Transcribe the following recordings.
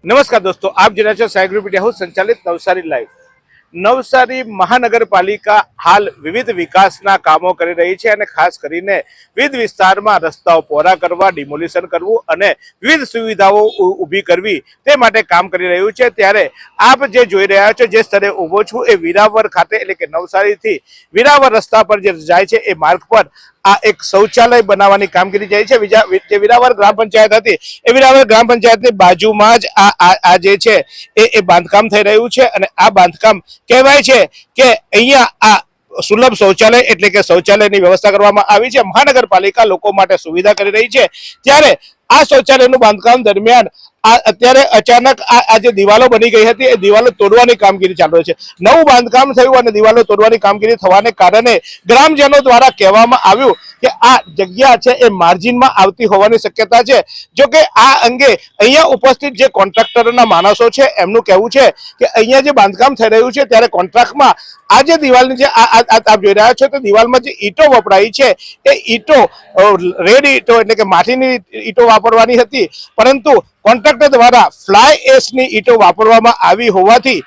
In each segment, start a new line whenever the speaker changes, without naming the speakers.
नमस्कार दोस्तों, आप जो છો સાઈ ગ્રુપ મીડિયા હાઉસ સંચાલિત નવસારી લાઈવ। નવસારી મહાનગરપાલિકા હાલ વિવિધ વિકાસના કામો કરી રહી છે અને ખાસ કરીને વિવિધ વિસ્તારમાં રસ્તાઓ પહોળા કરવા, ડિમોલિશન કરવું અને વિવિધ સુવિધાઓ ઊભી કરવી તે માટે કામ કરી રહ્યું છે। ત્યારે આપ જે જોઈ રહ્યા છો, જે સ્થળે ઊભો છું એ વિરાવર ખાતે એટલે કે નવસારીથી વિરાવર રસ્તા પર જે જાય છે એ માર્ગ પર આ એક શૌચાલય બનાવવાની કામગીરી જાય છે। જે વિરાવર ગ્રામ પંચાયત હતી એ વિરાવર ગ્રામ પંચાયતની બાજુમાં જ આ જે છે એ બાંધકામ થઈ રહ્યું છે અને આ બાંધકામ કહેવાય છે કે અહીંયા આ સુલભ શૌચાલય એટલે કે શૌચાલયની વ્યવસ્થા કરવામાં આવી છે। મહાનગરપાલિકા લોકો માટે સુવિધા કરી રહી છે। ત્યારે આ શૌચાલયનું બાંધકામ દરમિયાન અત્યારે અચાનક આ જે દિવાલો બની ગઈ હતી એ દિવાલો તોડવાની કામગીરી ચાલુ છે। નવું બાંધકામ થયું અને દિવાલો તોડવાની કામગીરી થવાને કારણે ગ્રામજનો દ્વારા કહેવામાં આવ્યું કે આ જગ્યા છે એ માર્જિનમાં આવતી હોવાની શક્યતા છે। જો કે આ અંગે અહીંયા ઉપસ્થિત જે કોન્ટ્રાક્ટરોના માણસો છે એમનું કહેવું છે કે અહીંયા જે બાંધકામ થઈ રહ્યું છે ત્યારે કોન્ટ્રાક્ટમાં આ જે દિવાલની જે આપ જોઈ રહ્યા છો તો દિવાલમાં જે ઈંટો વપરાઈ છે એ ઈંટો રેડ ઈંટો એટલે કે માટીની ઈંટો વાપરવાની હતી, પરંતુ કોન્ટ્રાક્ટર દ્વારા ફ્લાય એશની ઈંટો વાપરવામાં આવી હોવાથી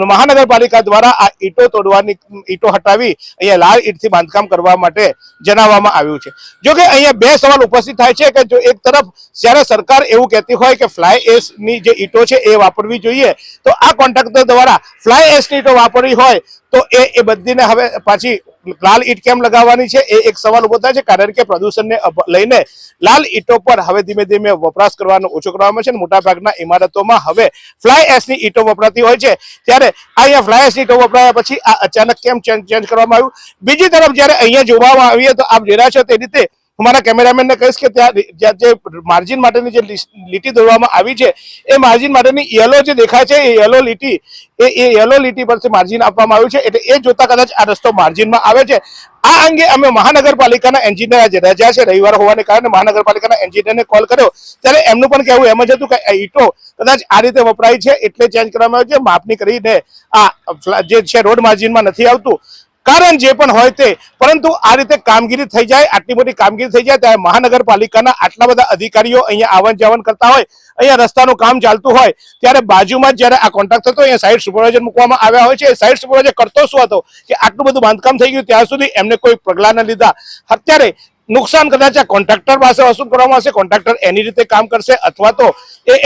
મહાનગરપાલિકા દ્વારા આ ઈંટો તોડવાની ઈંટો હટાવી અહીંયા લાલ ઈંટથી બાંધકામ કરવા માટે જણાવવામાં આવ્યું છે। જો કે અહીંયા બે સવાલ ઉપસ્થિત થાય છે કે જો એક તરફ જ્યારે સરકાર એવું કહેતી હોય કે ફ્લાય એશની જે ઈંટો છે એ વાપરવી જોઈએ, તો આ કોન્ટ્રાક્ટર દ્વારા ફ્લાય એશની ઈંટો વાપરવી હોય તો એ બધીને હવે પાછી લાલ ઈંટ કેમ લગાવવાની છે એ એક સવાલ ઉભો થાય છે। કારણ કે પ્રદૂષણને લઈને લાલ ઈંટો પર હવે ધીમે ધીમે વપરાશ કરવાનો ઓછો કરવામાં છે અને મોટાભાગના ઇમારતોમાં હવે ફ્લાય એશની ઈંટો વપરાતી હોય છે। ત્યારે અહીંયા ફ્લાય એશની ઈંટો વપરાયા પછી આ અચાનક કેમ ચેન્જ કરવામાં આવ્યું? બીજી તરફ જ્યારે અહીંયા જોવામાં આવીએ તો આપ જોઈ રહ્યા છો તે રીતે हमारा कैमरामैन ने कहीश कि जे मार्जिन माटेनी जे લીટી દોરવામાં આવી છે એ માર્જિન માટેની યલો જે દેખાય છે એ યલો લીટી એ યલો લીટી પરથી માર્જિન આપવામાં આવ્યું છે, એટલે એ જોતા કદાચ આ રસ્તો માર્જિનમાં આવે છે। આ અંગે અમે મહાનગરપાલિકાના એન્જિનિયર આજે રજા છે, રવિવાર હોવાને કારણે મહાનગરપાલિકાના એન્જિનિયરને કોલ કર્યો ત્યારે એમનું પણ કહેવું એમ જ હતું કે ઈંટો કદાચ આ રીતે વપરાય છે એટલે ચેન્જ કરવામાં આવે છે, માપણી કરીને આ જે છે રોડ માર્જિનમાં નથી આવતું। કારણ જે પણ હોય તે, પરંતુ આ રીતે કામગીરી થઈ જાય, આટલી મોટી કામગીરી થઈ જાય ત્યારે મહાનગરપાલિકાના આટલા બધા અધિકારીઓ અહીંયા આવન જાવન કરતા હોય, અહીંયા રસ્તાનું કામ ચાલતું હોય ત્યારે બાજુમાં જ્યારે આ કોન્ટ્રાક્ટ થતો અહીંયા સાઇટ સુપરવાઇઝર મૂકવામાં આવ્યા હોય છે। સાઇટ સુપરવાઇઝર કરતો શું હતો કે આટલું બધું બાંધકામ થઈ ગયું ત્યાં સુધી એમને કોઈ પગલાં ન લીધા। અત્યારે નુકસાન કદાચ આ કોન્ટ્રાક્ટર પાસે વસૂલ કરવામાં આવશે, કોન્ટ્રાક્ટર એની રીતે કામ કરશે અથવા તો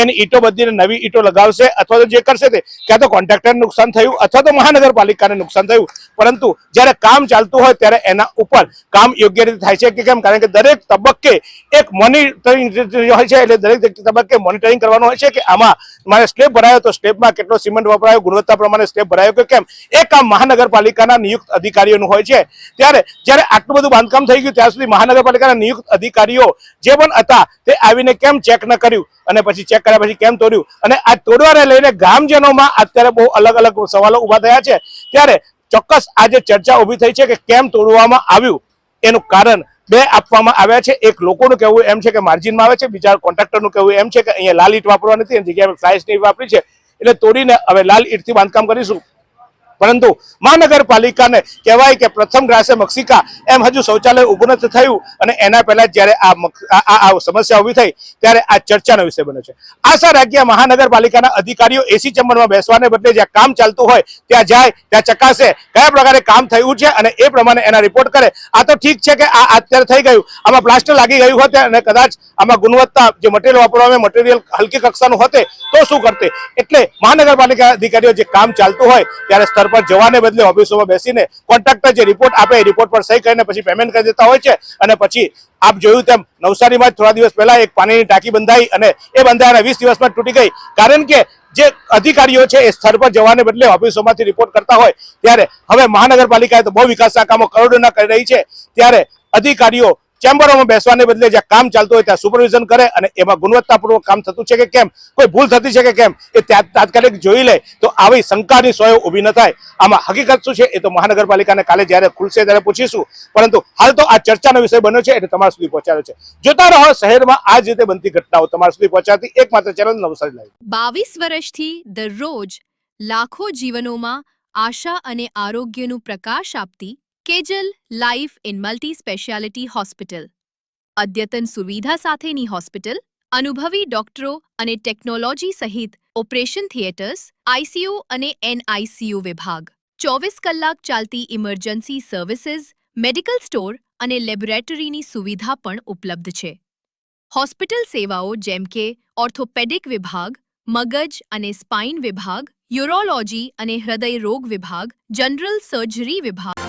એની ઈંટો બધીને નવી ઈંટો લગાવશે અથવા તો જે કરશે તે ક્યાં તો કોન્ટ્રાક્ટરને નુકસાન થયું અથવા તો મહાનગરપાલિકાને નુકસાન થયું। પરંતુ જ્યારે કામ ચાલતું હોય ત્યારે એના ઉપર કામ યોગ્ય રીતે થાય છે કે કેમ? કારણ કે દરેક તબક્કે એક મોનિટરિંગ હોય છે, એટલે દરેક તબક્કે મોનિટરિંગ કરવાનું હોય છે કે આમાં મારે સ્લેબ ભરાયો તો સ્લેબમાં કેટલો સિમેન્ટ વપરાયો, ગુણવત્તા પ્રમાણે સ્લેબ ભરાયો કે કેમ, એ કામ મહાનગરપાલિકાના નિયુક્ત અધિકારીઓનું હોય છે। ત્યારે જ્યારે આટલું બધું બાંધકામ થઈ ગયું ત્યાં સુધી મહાનગરપાલિકાના નિયુક્ત અધિકારીઓ જે પણ હતા તે આવીને કેમ ચેક ન કર્યું અને પછી ચેક કર્યા પછી કેમ તોડ્યું? અને આ તોડવાને લઈને ગ્રામજનોમાં અત્યારે બહુ અલગ અલગ સવાલો ઉભા થયા છે। ત્યારે ચોક્કસ આજે ચર્ચા ઊભી થઈ છે કે કેમ તોડવામાં આવ્યું, એનું કારણ બે આપવામાં આવ્યા છે। એક લોકોનું કહેવું એમ છે કે માર્જિનમાં આવે છે, બીજા કોન્ટ્રાક્ટરનું કહેવું એમ છે કે અહીંયા લાલ ઈંટ વાપરવા નથી, એની જગ્યાએ ફ્લાય એશની વાપરી છે એટલે તોડીને હવે લાલ ઈંટથી બાંધકામ કરીશું। પરંતુ મહાનગરપાલિકાને કહેવાય કે પ્રથમ ગ્રાસે મક્ષિકા એમ હજુ શૌચાલય ઊભું નથી થયું અને એના પહેલા જ્યારે આ સમસ્યા ઊભી થઈ ત્યારે આ ચર્ચાનો વિષય બન્યો છે। આશા રાખીએ મહાનગરપાલિકાના અધિકારીઓ એસી ચેમ્બરમાં બેસવાને બદલે જ્યાં કામ ચાલતું હોય ત્યાં જાય, ત્યાં ચકાસે કયા પ્રકારે કામ થયું છે અને એ પ્રમાણે એના રિપોર્ટ કરે। આ તો ઠીક છે કે આ અત્યારે થઈ ગયું, આમાં પ્લાસ્ટર લાગી ગયું હોત અને કદાચ આમાં ગુણવત્તા જે મટીરિયલ વાપરવામાં મટીરિયલ હલકી કક્ષાનું હોતે તો શું કરતે? એટલે મહાનગરપાલિકા અધિકારીઓ જે કામ ચાલતું હોય ત્યારે સ્તર પર જવાને બદલે ઓફિસોમાં બેસીને કોન્ટ્રાક્ટર જે રિપોર્ટ આપે એ રિપોર્ટ પર સહી કરીને પછી પેમેન્ટ કરી દેતા હોય છે। અને પછી આપ જોયું તેમ નવસારીમાં થોડા દિવસ પહેલા એક પાણીની ટાંકી બંધાઈ અને એ બંધાયાના 20 દિવસમાં તૂટી ગઈ, કારણ કે જે અધિકારીઓ છે એ સ્થળ પર જવાને બદલે ઓફિસોમાંથી રિપોર્ટ કરતા હોય। ત્યારે હવે મહાનગરપાલિકાએ તો બહુ વિકાસના કામો કરોડોના કરી રહી છે, ત્યારે અધિકારીઓ ચેમ્બરોમાં બેસવાને બદલે જ્યાં કામ ચાલતું હોય ત્યાં સુપરવિઝન કરે અને એમાં ગુણવત્તાપૂર્વક કામ થતું છે કે કેમ, કોઈ ભૂલ થતી છે કે કેમ એ તાત્કાલિક જોઈ લે તો આવી શંકાની સોયો ઊભી ન થાય। આમાં હકીકત શું છે એ તો મહાનગરપાલિકાને કાલે જ્યારે ખુલશે ત્યારે પૂછીશું, પરંતુ હાલ તો આ ચર્ચાનો વિષય બન્યો છે એટલે તમારા સુધી પહોંચાડ્યો છે। જોતા રહો શહેરમાં આ જ રીતે બનતી ઘટનાઓ તમારા સુધી પહોંચાડતી એકમાત્ર ચેનલ નવસારી લાઈવ।
22 વર્ષથી દરરોજ લાખો જીવનોમાં આશા અને આરોગ્યનું પ્રકાશ આપતી Kejal life in multi speciality hospital, અદ્યતન સુવિધા સાથેની હોસ્પિટલ અનુભવી ડોક્ટરો અને ટેકનોલોજી સહિત ઓપરેશન થિયેટર્સ, આઈસીયુ અને એનઆઈસીયુ વિભાગ, 24 કલાક ચાલતી ઇમરજન્સી સર્વિસીસ, મેડિકલ સ્ટોર અને લેબોરેટરીની સુવિધા પણ ઉપલબ્ધ છે. હોસ્પિટલ સેવાઓ જેમ કે ઓર્થોપેડિક વિભાગ, મગજ અને સ્પાઇન વિભાગ, યુરોલોજી અને હૃદય રોગ વિભાગ, જનરલ સર્જરી વિભાગ